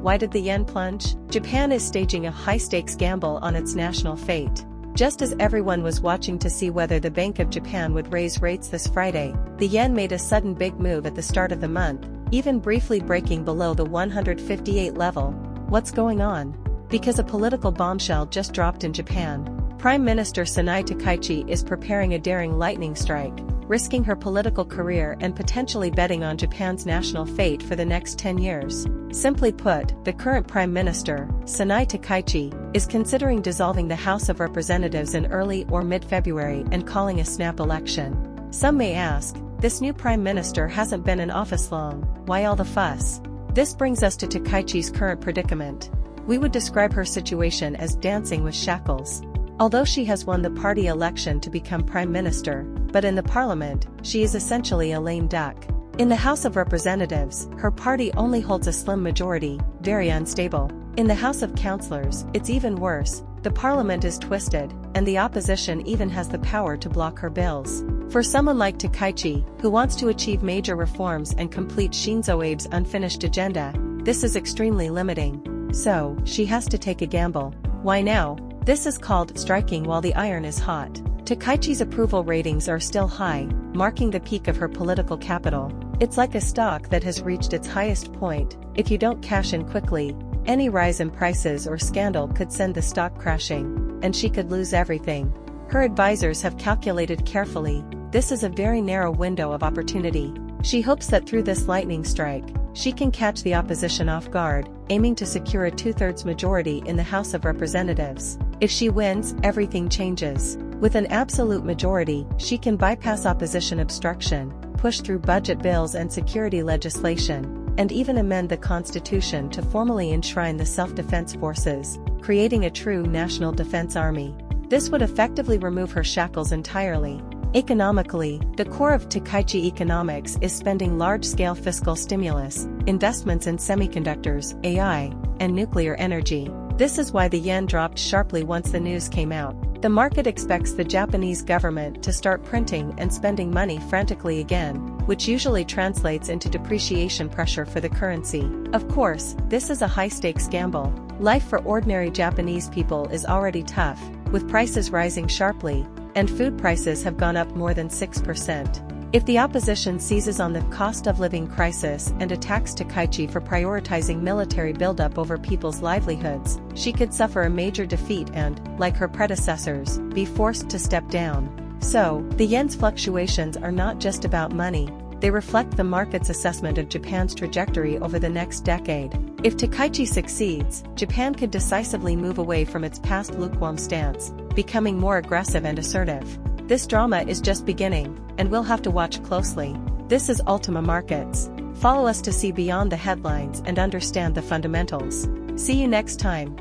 Why did the yen plunge? Japan is staging a high-stakes gamble on its national fate. Just as everyone was watching to see whether the Bank of Japan would raise rates this Friday, the yen made a sudden big move at the start of the month, even briefly breaking below the 158 level. What's going on? Because a political bombshell just dropped in Japan. Prime Minister Sanai Takaichi is preparing a daring lightning strike, risking her political career and potentially betting on Japan's national fate for the next 10 years. Simply put, the current Prime Minister, Sanai Takaichi, is considering dissolving the House of Representatives in early or mid-February and calling a snap election. Some may ask, this new Prime Minister hasn't been in office long, why all the fuss? This brings us to Takaichi's current predicament. We would describe her situation as dancing with shackles. Although she has won the party election to become Prime Minister, but in the parliament, she is essentially a lame duck. In the House of Representatives, her party only holds a slim majority, very unstable. In the House of Councillors, it's even worse. The parliament is twisted, and the opposition even has the power to block her bills. For someone like Takaichi, who wants to achieve major reforms and complete Shinzo Abe's unfinished agenda, this is extremely limiting. So, she has to take a gamble. Why now? This is called striking while the iron is hot. Takaichi's approval ratings are still high, marking the peak of her political capital. It's like a stock that has reached its highest point. If you don't cash in quickly, any rise in prices or scandal could send the stock crashing, and she could lose everything. Her advisors have calculated carefully. This is a very narrow window of opportunity. She hopes that through this lightning strike, she can catch the opposition off guard, aiming to secure a 2/3 majority in the House of Representatives. If she wins, everything changes. With an absolute majority, she can bypass opposition obstruction, push through budget bills and security legislation, and even amend the Constitution to formally enshrine the self-defense forces, creating a true national defense army. This would effectively remove her shackles entirely. Economically, the core of Takaichi economics is spending large-scale fiscal stimulus, investments in semiconductors, AI, and nuclear energy. This is why the yen dropped sharply once the news came out. The market expects the Japanese government to start printing and spending money frantically again, which usually translates into depreciation pressure for the currency. Of course, this is a high-stakes gamble. Life for ordinary Japanese people is already tough, with prices rising sharply, and food prices have gone up more than 6%. If the opposition seizes on the cost of living crisis and attacks Takaichi for prioritizing military buildup over people's livelihoods, she could suffer a major defeat and, like her predecessors, be forced to step down. So, the yen's fluctuations are not just about money, they reflect the market's assessment of Japan's trajectory over the next decade. If Takaichi succeeds, Japan could decisively move away from its past lukewarm stance, becoming more aggressive and assertive. This drama is just beginning, and we'll have to watch closely. This is Ultima Markets. Follow us to see beyond the headlines and understand the fundamentals. See you next time.